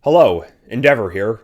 Hello, Endeavour here.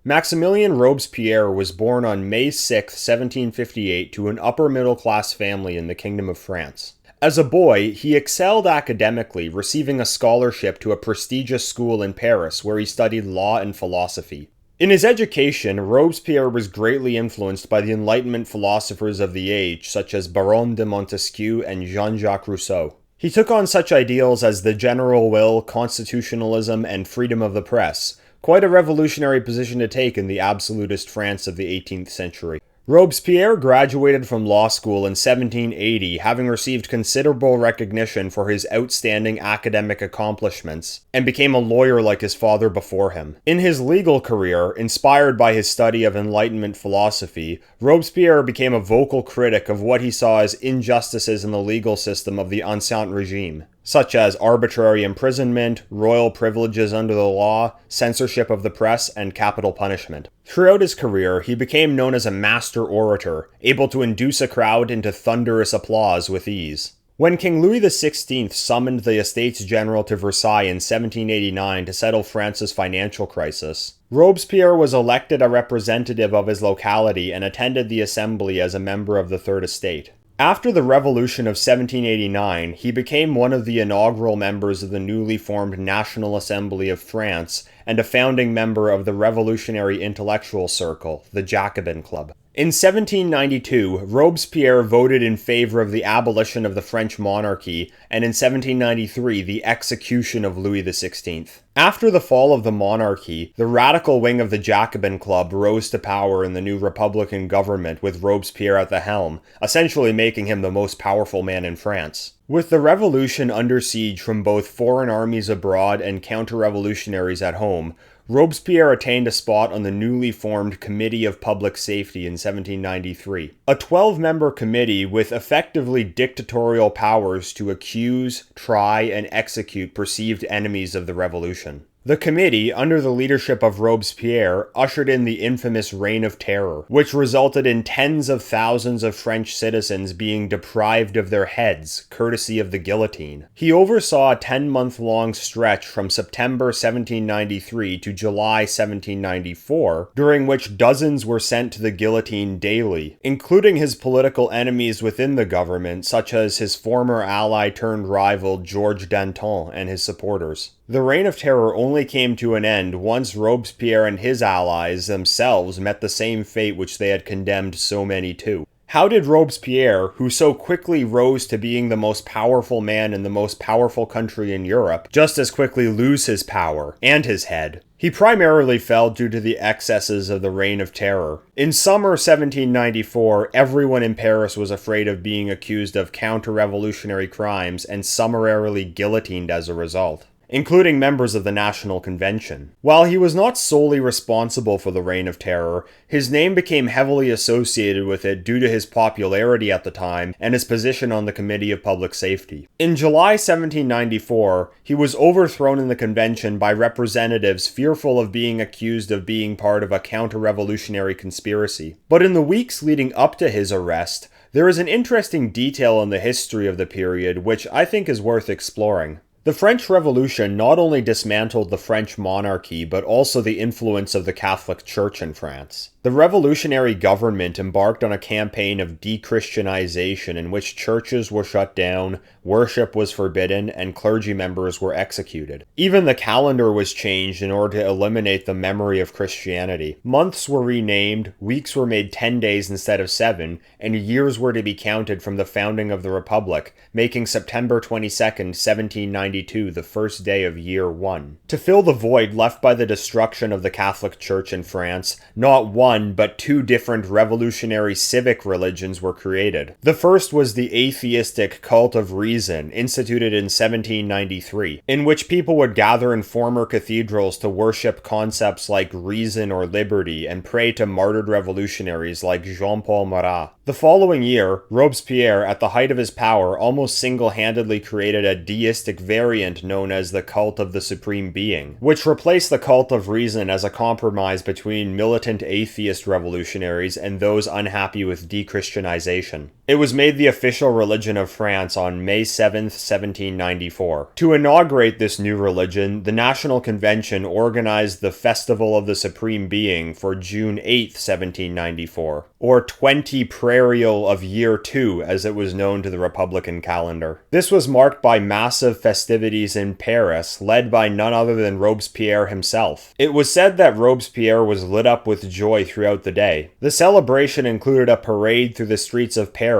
Maximilien Robespierre was born on May 6, 1758 to an upper-middle-class family in the Kingdom of France. As a boy, he excelled academically, receiving a scholarship to a prestigious school in Paris where he studied law and philosophy. In his education, Robespierre was greatly influenced by the Enlightenment philosophers of the age such as Baron de Montesquieu and Jean-Jacques Rousseau. He took on such ideals as the general will, constitutionalism, and freedom of the press, quite a revolutionary position to take in the absolutist France of the 18th century. Robespierre graduated from law school in 1780, having received considerable recognition for his outstanding academic accomplishments, and became a lawyer like his father before him. In his legal career, inspired by his study of Enlightenment philosophy, Robespierre became a vocal critic of what he saw as injustices in the legal system of the Ancien regime, such as arbitrary imprisonment, royal privileges under the law, censorship of the press, and capital punishment. Throughout his career, he became known as a master orator, able to induce a crowd into thunderous applause with ease. When King Louis XVI summoned the Estates General to Versailles in 1789 to settle France's financial crisis, Robespierre was elected a representative of his locality and attended the assembly as a member of the Third Estate. After the Revolution of 1789, he became one of the inaugural members of the newly formed National Assembly of France and a founding member of the Revolutionary Intellectual Circle, the Jacobin Club. In 1792, Robespierre voted in favor of the abolition of the French monarchy, and in 1793, the execution of Louis XVI. After the fall of the monarchy, the radical wing of the Jacobin Club rose to power in the new Republican government with Robespierre at the helm, essentially making him the most powerful man in France. With the revolution under siege from both foreign armies abroad and counter-revolutionaries at home, Robespierre attained a spot on the newly formed Committee of Public Safety in 1793, a 12-member committee with effectively dictatorial powers to accuse, try, and execute perceived enemies of the revolution. The committee, under the leadership of Robespierre, ushered in the infamous Reign of Terror, which resulted in tens of thousands of French citizens being deprived of their heads, courtesy of the guillotine. He oversaw a 10-month-long stretch from September 1793 to July 1794, during which dozens were sent to the guillotine daily, including his political enemies within the government, such as his former ally-turned-rival Georges Danton and his supporters. The Reign of Terror only came to an end once Robespierre and his allies themselves met the same fate which they had condemned so many to. How did Robespierre, who so quickly rose to being the most powerful man in the most powerful country in Europe, just as quickly lose his power and his head? He primarily fell due to the excesses of the Reign of Terror. In summer 1794, everyone in Paris was afraid of being accused of counter-revolutionary crimes and summarily guillotined as a result, including members of the National Convention. While he was not solely responsible for the Reign of Terror, his name became heavily associated with it due to his popularity at the time and his position on the Committee of Public Safety. In July 1794, he was overthrown in the convention by representatives fearful of being accused of being part of a counter-revolutionary conspiracy. But in the weeks leading up to his arrest, there is an interesting detail in the history of the period which I think is worth exploring. The French Revolution not only dismantled the French monarchy, but also the influence of the Catholic Church in France. The revolutionary government embarked on a campaign of de-Christianization in which churches were shut down, worship was forbidden, and clergy members were executed. Even the calendar was changed in order to eliminate the memory of Christianity. Months were renamed, weeks were made 10 days instead of 7, and years were to be counted from the founding of the Republic, making September 22nd, 1792 the first day of year 1. To fill the void left by the destruction of the Catholic Church in France, not one but two different revolutionary civic religions were created. The first was the atheistic cult of reason, instituted in 1793, in which people would gather in former cathedrals to worship concepts like reason or liberty and pray to martyred revolutionaries like Jean-Paul Marat. The following year, Robespierre, at the height of his power, almost single-handedly created a deistic variant known as the cult of the Supreme Being, which replaced the cult of reason as a compromise between militant atheist revolutionaries and those unhappy with de-Christianization. It was made the official religion of France on May 7th, 1794. To inaugurate this new religion, the National Convention organized the Festival of the Supreme Being for June 8th, 1794, or 20 Prairial of Year 2 as it was known to the Republican calendar. This was marked by massive festivities in Paris, led by none other than Robespierre himself. It was said that Robespierre was lit up with joy throughout the day. The celebration included a parade through the streets of Paris,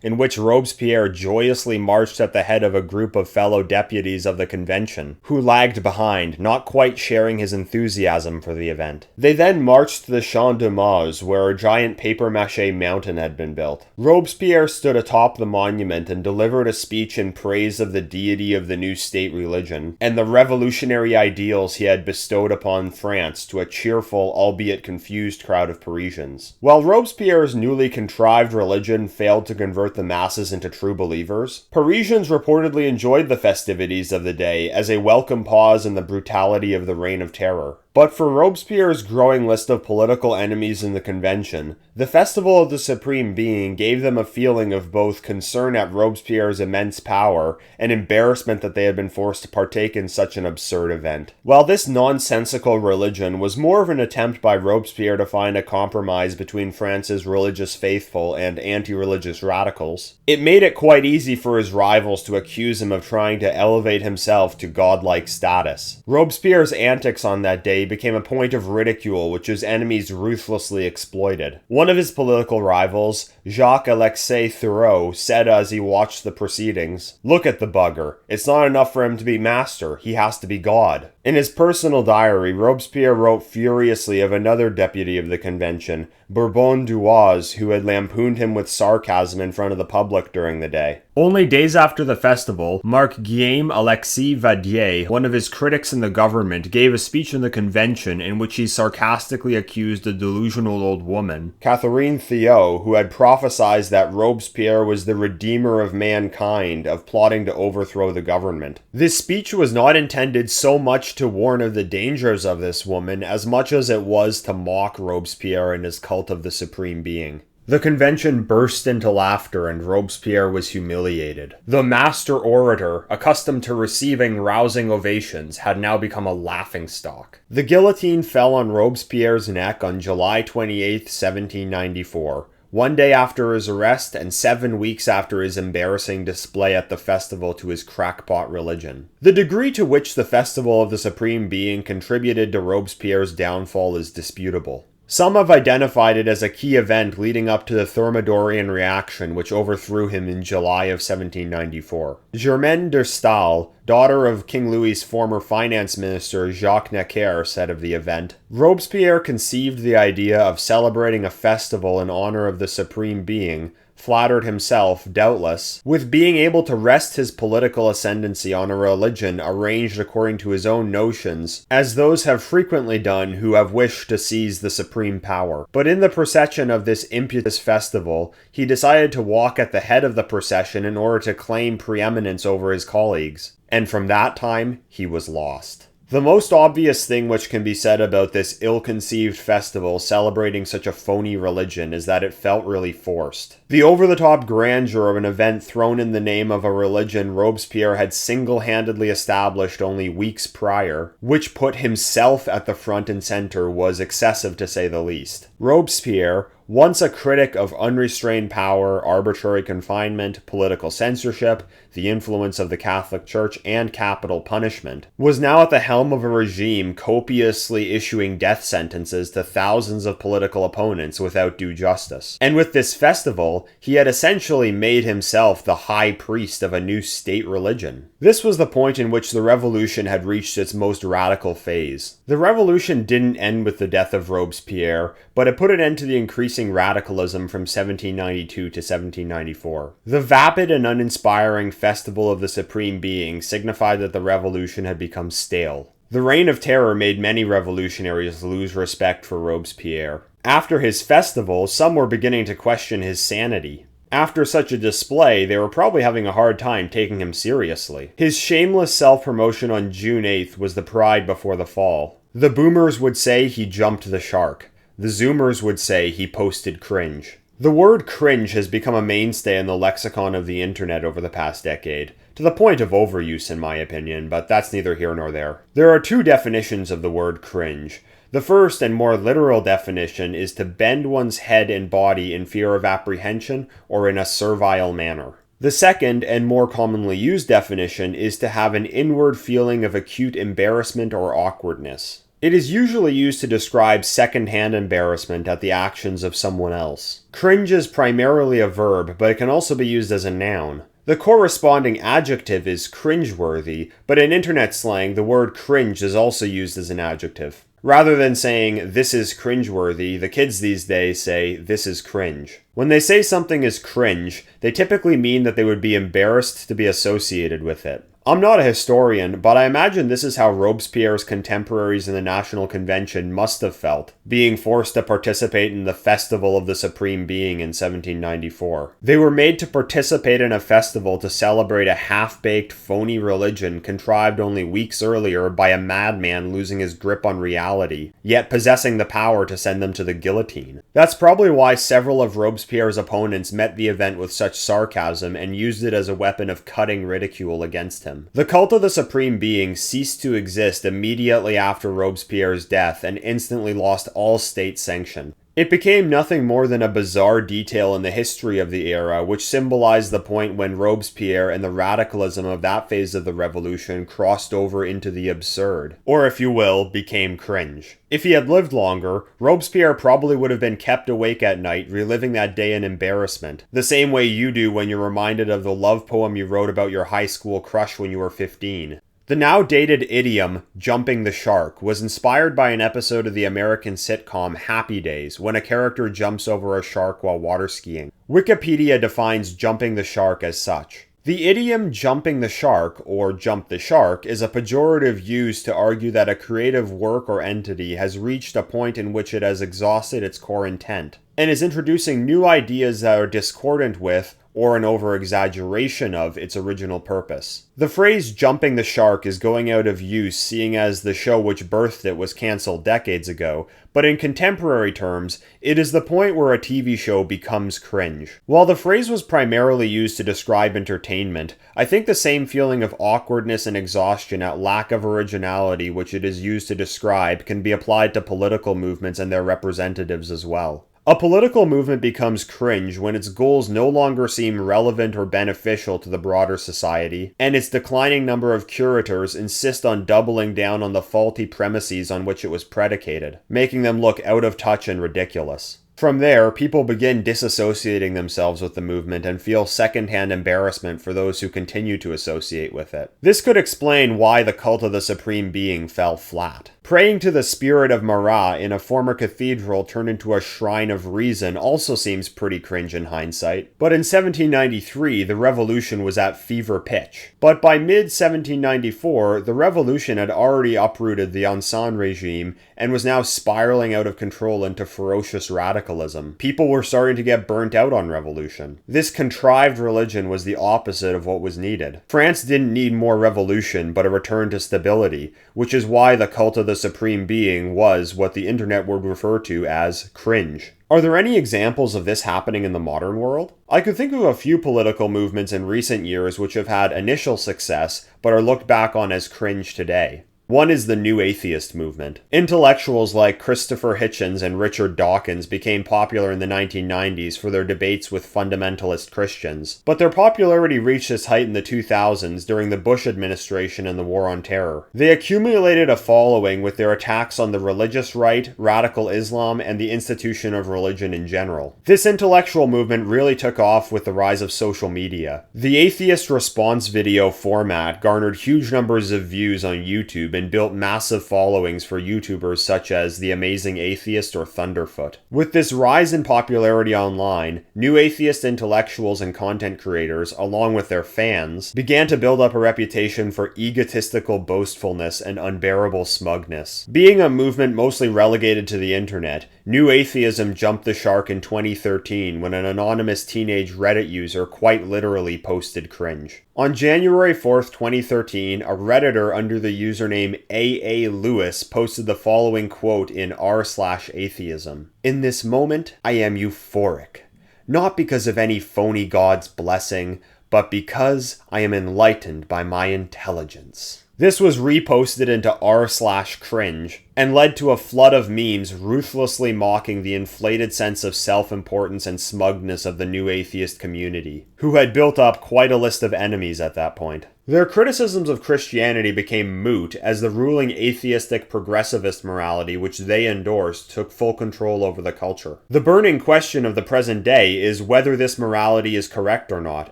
in which Robespierre joyously marched at the head of a group of fellow deputies of the convention, who lagged behind, not quite sharing his enthusiasm for the event. They then marched to the Champ de Mars, where a giant papier-mâché mountain had been built. Robespierre stood atop the monument and delivered a speech in praise of the deity of the new state religion, and the revolutionary ideals he had bestowed upon France to a cheerful, albeit confused crowd of Parisians. While Robespierre's newly contrived religion failed to convert the masses into true believers, Parisians reportedly enjoyed the festivities of the day as a welcome pause in the brutality of the Reign of Terror. But for Robespierre's growing list of political enemies in the convention, the Festival of the Supreme Being gave them a feeling of both concern at Robespierre's immense power and embarrassment that they had been forced to partake in such an absurd event. While this nonsensical religion was more of an attempt by Robespierre to find a compromise between France's religious faithful and anti-religious radicals, it made it quite easy for his rivals to accuse him of trying to elevate himself to godlike status. Robespierre's antics on that day became a point of ridicule which his enemies ruthlessly exploited. One of his political rivals, Jacques-Alexis Thoreau, said as he watched the proceedings, "Look at the bugger. It's not enough for him to be master, he has to be God." In his personal diary, Robespierre wrote furiously of another deputy of the convention, Bourbon Duoise, who had lampooned him with sarcasm in front of the public during the day. Only days after the festival, Marc-Guillaume Alexis Vadier, one of his critics in the government, gave a speech in the convention in which he sarcastically accused a delusional old woman, Catherine Thiot, who had prophesied that Robespierre was the redeemer of mankind, of plotting to overthrow the government. This speech was not intended so much to warn of the dangers of this woman as much as it was to mock Robespierre and his cult of the Supreme Being. The convention burst into laughter and Robespierre was humiliated. The master orator, accustomed to receiving rousing ovations, had now become a laughingstock. The guillotine fell on Robespierre's neck on July 28, 1794. One day after his arrest and 7 weeks after his embarrassing display at the festival to his crackpot religion. The degree to which the Festival of the Supreme Being contributed to Robespierre's downfall is disputable. Some have identified it as a key event leading up to the Thermidorian reaction which overthrew him in July of 1794. Germaine de Stael, daughter of King Louis's former finance minister Jacques Necker, said of the event, "Robespierre conceived the idea of celebrating a festival in honor of the Supreme Being, flattered himself, doubtless, with being able to rest his political ascendancy on a religion arranged according to his own notions, as those have frequently done who have wished to seize the supreme power. But in the procession of this impetuous festival, he decided to walk at the head of the procession in order to claim preeminence over his colleagues, and from that time he was lost." The most obvious thing which can be said about this ill-conceived festival celebrating such a phony religion is that it felt really forced. The over-the-top grandeur of an event thrown in the name of a religion Robespierre had single-handedly established only weeks prior, which put himself at the front and center, was excessive to say the least. Robespierre, once a critic of unrestrained power, arbitrary confinement, political censorship, the influence of the Catholic Church, and capital punishment, was now at the helm of a regime copiously issuing death sentences to thousands of political opponents without due justice. And with this festival, he had essentially made himself the high priest of a new state religion. This was the point in which the revolution had reached its most radical phase. The revolution didn't end with the death of Robespierre, but it put an end to the increasing radicalism from 1792 to 1794. The vapid and uninspiring Festival of the Supreme Being signified that the revolution had become stale. The Reign of Terror made many revolutionaries lose respect for Robespierre. After his festival, some were beginning to question his sanity. After such a display, they were probably having a hard time taking him seriously. His shameless self-promotion on June 8th was the pride before the fall. The boomers would say he jumped the shark. The zoomers would say he posted cringe. The word cringe has become a mainstay in the lexicon of the internet over the past decade, to the point of overuse in my opinion, but that's neither here nor there. There are two definitions of the word cringe. The first and more literal definition is to bend one's head and body in fear of apprehension or in a servile manner. The second and more commonly used definition is to have an inward feeling of acute embarrassment or awkwardness. It is usually used to describe second-hand embarrassment at the actions of someone else. Cringe is primarily a verb, but it can also be used as a noun. The corresponding adjective is cringeworthy, but in internet slang, the word cringe is also used as an adjective. Rather than saying, this is cringeworthy, the kids these days say, this is cringe. When they say something is cringe, they typically mean that they would be embarrassed to be associated with it. I'm not a historian, but I imagine this is how Robespierre's contemporaries in the National Convention must have felt, being forced to participate in the Festival of the Supreme Being in 1794. They were made to participate in a festival to celebrate a half-baked, phony religion contrived only weeks earlier by a madman losing his grip on reality, yet possessing the power to send them to the guillotine. That's probably why several of Robespierre's opponents met the event with such sarcasm and used it as a weapon of cutting ridicule against him. The cult of the Supreme Being ceased to exist immediately after Robespierre's death and instantly lost all state sanction. It became nothing more than a bizarre detail in the history of the era, which symbolized the point when Robespierre and the radicalism of that phase of the revolution crossed over into the absurd, or if you will, became cringe. If he had lived longer, Robespierre probably would have been kept awake at night, reliving that day in embarrassment, the same way you do when you're reminded of the love poem you wrote about your high school crush when you were 15. The now dated idiom, jumping the shark, was inspired by an episode of the American sitcom Happy Days, when a character jumps over a shark while water skiing. Wikipedia defines jumping the shark as such. The idiom jumping the shark, or jump the shark, is a pejorative used to argue that a creative work or entity has reached a point in which it has exhausted its core intent, and is introducing new ideas that are discordant with, or an over-exaggeration of, its original purpose. The phrase jumping the shark is going out of use, seeing as the show which birthed it was cancelled decades ago, but in contemporary terms, it is the point where a TV show becomes cringe. While the phrase was primarily used to describe entertainment, I think the same feeling of awkwardness and exhaustion at lack of originality which it is used to describe can be applied to political movements and their representatives as well. A political movement becomes cringe when its goals no longer seem relevant or beneficial to the broader society, and its declining number of curators insist on doubling down on the faulty premises on which it was predicated, making them look out of touch and ridiculous. From there, people begin disassociating themselves with the movement and feel second-hand embarrassment for those who continue to associate with it. This could explain why the cult of the Supreme Being fell flat. Praying to the spirit of Marat in a former cathedral turned into a shrine of reason also seems pretty cringe in hindsight. But in 1793, the revolution was at fever pitch. But by mid-1794, the revolution had already uprooted the Ancien regime and was now spiraling out of control into ferocious radicalism. People were starting to get burnt out on revolution. This contrived religion was the opposite of what was needed. France didn't need more revolution, but a return to stability, which is why the cult of the Supreme Being was what the internet would refer to as cringe. Are there any examples of this happening in the modern world? I could think of a few political movements in recent years which have had initial success, but are looked back on as cringe today. One is the New Atheist movement. Intellectuals like Christopher Hitchens and Richard Dawkins became popular in the 1990s for their debates with fundamentalist Christians, but their popularity reached its height in the 2000s during the Bush administration and the War on Terror. They accumulated a following with their attacks on the religious right, radical Islam, and the institution of religion in general. This intellectual movement really took off with the rise of social media. The atheist response video format garnered huge numbers of views on YouTube and built massive followings for YouTubers such as The Amazing Atheist or Thunderfoot. With this rise in popularity online, new atheist intellectuals and content creators, along with their fans, began to build up a reputation for egotistical boastfulness and unbearable smugness. Being a movement mostly relegated to the internet, New Atheism jumped the shark in 2013 when an anonymous teenage Reddit user quite literally posted cringe. On January 4th, 2013, a Redditor under the username AA Lewis posted the following quote in r/atheism. "In this moment, I am euphoric. not because of any phony god's blessing, but because I am enlightened by my intelligence. This was reposted into r/cringe and led to a flood of memes ruthlessly mocking the inflated sense of self-importance and smugness of the new atheist community, who had built up quite a list of enemies at that point. Their criticisms of Christianity became moot as the ruling atheistic progressivist morality which they endorsed took full control over the culture. The burning question of the present day is whether this morality is correct or not,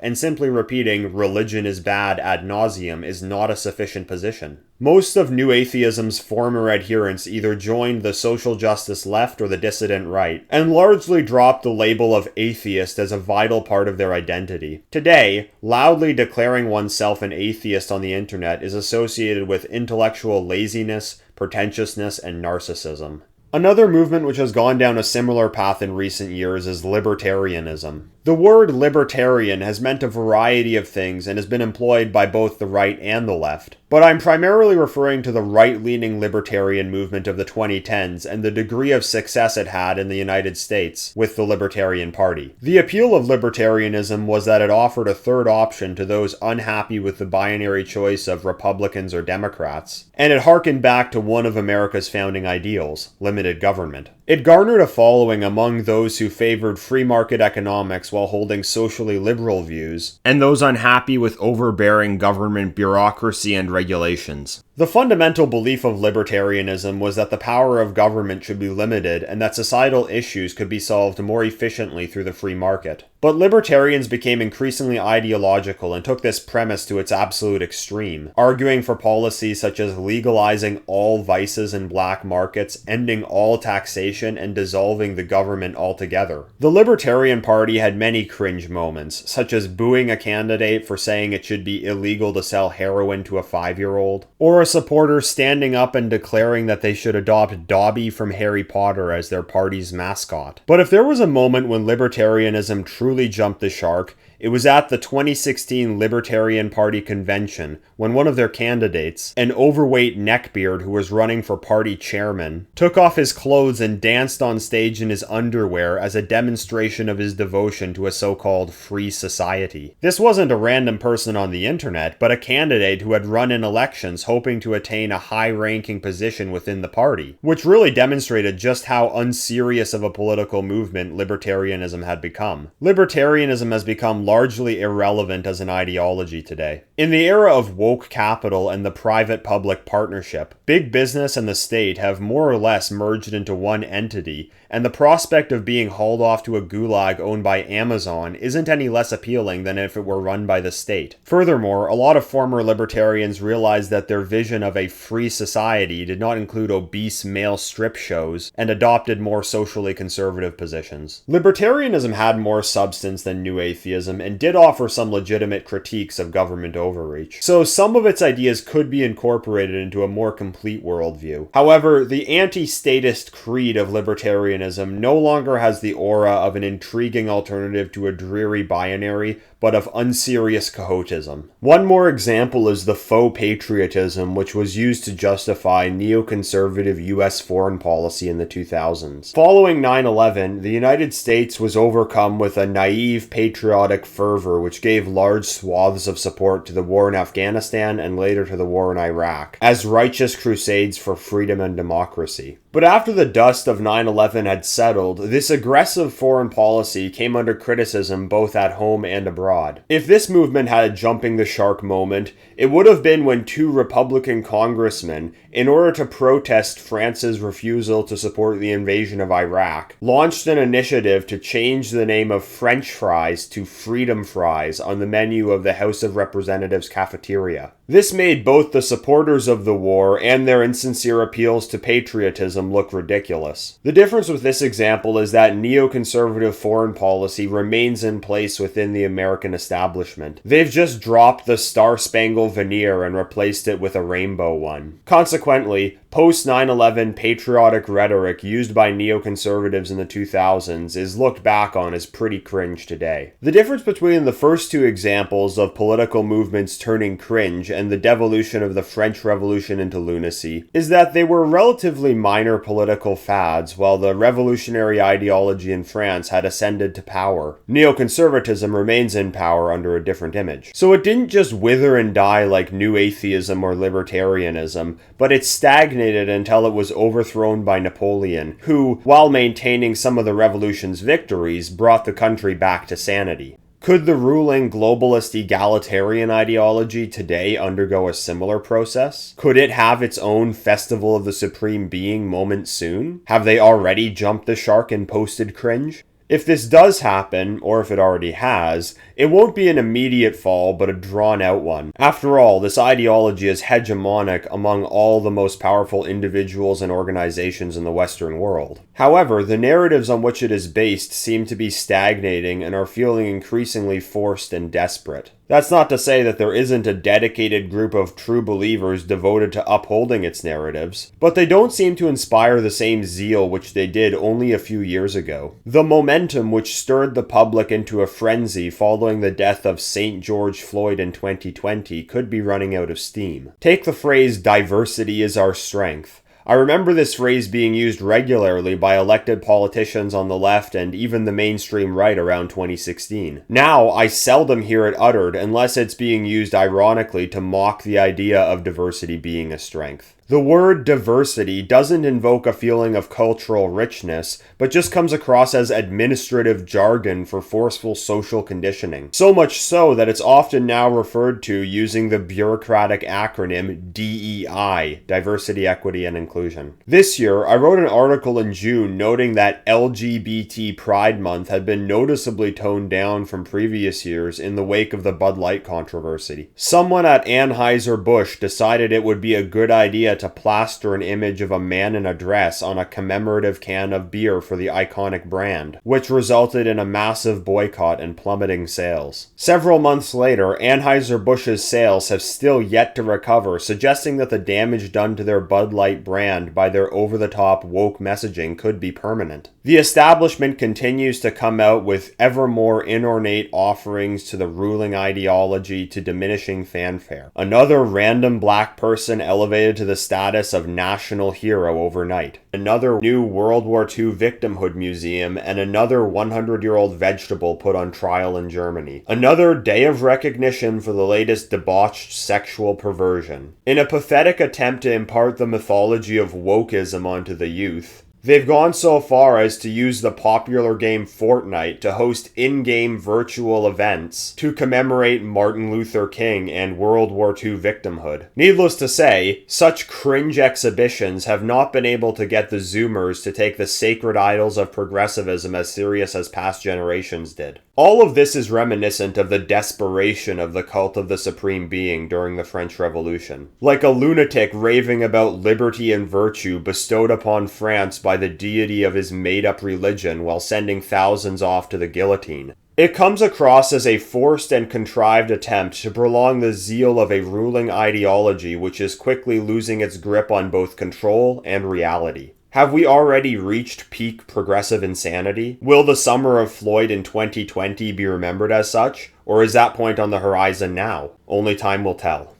and simply repeating religion is bad ad nauseum is not a sufficient position. Most of New Atheism's former adherents either joined the social justice left or the dissident right, and largely dropped the label of atheist as a vital part of their identity. Today, loudly declaring oneself an atheist on the internet is associated with intellectual laziness, pretentiousness, and narcissism. Another movement which has gone down a similar path in recent years is libertarianism. The word libertarian has meant a variety of things and has been employed by both the right and the left. But I'm primarily referring to the right-leaning libertarian movement of the 2010s and the degree of success it had in the United States with the Libertarian Party. The appeal of libertarianism was that it offered a third option to those unhappy with the binary choice of Republicans or Democrats, and it harkened back to one of America's founding ideals, limited government. It garnered a following among those who favored free market economics while holding socially liberal views, and those unhappy with overbearing government bureaucracy and regulations. The fundamental belief of libertarianism was that the power of government should be limited and that societal issues could be solved more efficiently through the free market. But libertarians became increasingly ideological and took this premise to its absolute extreme, arguing for policies such as legalizing all vices and black markets, ending all taxation, and dissolving the government altogether. The Libertarian Party had many cringe moments, such as booing a candidate for saying it should be illegal to sell heroin to a 5-year-old, or a supporter standing up and declaring that they should adopt Dobby from Harry Potter as their party's mascot. But if there was a moment when libertarianism truly jumped the shark, it was at the 2016 Libertarian Party convention when one of their candidates, an overweight neckbeard who was running for party chairman, took off his clothes and danced on stage in his underwear as a demonstration of his devotion to a so-called free society. This wasn't a random person on the internet, but a candidate who had run in elections hoping to attain a high-ranking position within the party, which really demonstrated just how unserious of a political movement libertarianism had become. Libertarianism has become largely irrelevant as an ideology today. In the era of woke capital and the private-public partnership, big business and the state have more or less merged into one entity, and the prospect of being hauled off to a gulag owned by Amazon isn't any less appealing than if it were run by the state. Furthermore, a lot of former libertarians realized that their vision of a free society did not include obese male strip shows and adopted more socially conservative positions. Libertarianism had more substance than New Atheism and did offer some legitimate critiques of government overreach, so some of its ideas could be incorporated into a more complete worldview. However, the anti-statist creed of libertarianism no longer has the aura of an intriguing alternative to a dreary binary, but of unserious cahotism. One more example is the faux patriotism which was used to justify neoconservative US foreign policy in the 2000s. Following 9/11, the United States was overcome with a naive patriotic fervor which gave large swaths of support to the war in Afghanistan and later to the war in Iraq, as righteous crusades for freedom and democracy. But after the dust of 9/11 had settled, this aggressive foreign policy came under criticism both at home and abroad. If this movement had a jumping the shark moment, it would have been when two Republican congressmen, in order to protest France's refusal to support the invasion of Iraq, launched an initiative to change the name of French fries to Freedom Fries on the menu of the House of Representatives cafeteria. This made both the supporters of the war and their insincere appeals to patriotism look ridiculous. The difference with this example is that neoconservative foreign policy remains in place within the American establishment. They've just dropped the star-spangled veneer and replaced it with a rainbow one. Consequently, Post 9/11 patriotic rhetoric used by neoconservatives in the 2000s is looked back on as pretty cringe today. The difference between the first two examples of political movements turning cringe and the devolution of the French Revolution into lunacy is that they were relatively minor political fads while the revolutionary ideology in France had ascended to power. Neoconservatism remains in power under a different image. So it didn't just wither and die like new atheism or libertarianism, but it stagnated until it was overthrown by Napoleon, who, while maintaining some of the revolution's victories, brought the country back to sanity. Could the ruling globalist egalitarian ideology today undergo a similar process? Could it have its own Festival of the Supreme Being moment soon? Have they already jumped the shark and posted cringe? If this does happen, or if it already has, it won't be an immediate fall, but a drawn-out one. After all, this ideology is hegemonic among all the most powerful individuals and organizations in the Western world. However, the narratives on which it is based seem to be stagnating and are feeling increasingly forced and desperate. That's not to say that there isn't a dedicated group of true believers devoted to upholding its narratives, but they don't seem to inspire the same zeal which they did only a few years ago. The momentum which stirred the public into a frenzy following the death of St. George Floyd in 2020 could be running out of steam. Take the phrase "diversity is our strength." I remember this phrase being used regularly by elected politicians on the left and even the mainstream right around 2016. Now, I seldom hear it uttered unless it's being used ironically to mock the idea of diversity being a strength. The word diversity doesn't invoke a feeling of cultural richness, but just comes across as administrative jargon for forceful social conditioning. So much so that it's often now referred to using the bureaucratic acronym DEI, Diversity, Equity, and Inclusion. This year, I wrote an article in June noting that LGBT Pride Month had been noticeably toned down from previous years in the wake of the Bud Light controversy. Someone at Anheuser-Busch decided it would be a good idea to plaster an image of a man in a dress on a commemorative can of beer for the iconic brand, which resulted in a massive boycott and plummeting sales. Several months later, Anheuser-Busch's sales have still yet to recover, suggesting that the damage done to their Bud Light brand by their over-the-top woke messaging could be permanent. The establishment continues to come out with ever more inornate offerings to the ruling ideology to diminishing fanfare. Another random black person elevated to the status of national hero overnight. Another new World War II victimhood museum, and another 100-year-old vegetable put on trial in Germany. Another day of recognition for the latest debauched sexual perversion. In a pathetic attempt to impart the mythology of wokeism onto the youth, they've gone so far as to use the popular game Fortnite to host in-game virtual events to commemorate Martin Luther King and World War II victimhood. Needless to say, such cringe exhibitions have not been able to get the Zoomers to take the sacred idols of progressivism as serious as past generations did. All of this is reminiscent of the desperation of the cult of the Supreme Being during the French Revolution. Like a lunatic raving about liberty and virtue bestowed upon France by the deity of his made-up religion while sending thousands off to the guillotine. It comes across as a forced and contrived attempt to prolong the zeal of a ruling ideology which is quickly losing its grip on both control and reality. Have we already reached peak progressive insanity? Will the summer of Floyd in 2020 be remembered as such? Or is that point on the horizon now? Only time will tell.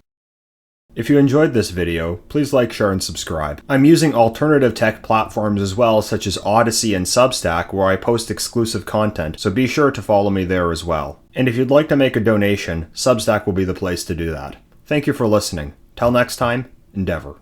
If you enjoyed this video, please like, share, and subscribe. I'm using alternative tech platforms as well, such as Odysee and Substack, where I post exclusive content, so be sure to follow me there as well. And if you'd like to make a donation, Substack will be the place to do that. Thank you for listening. Till next time, endeavor.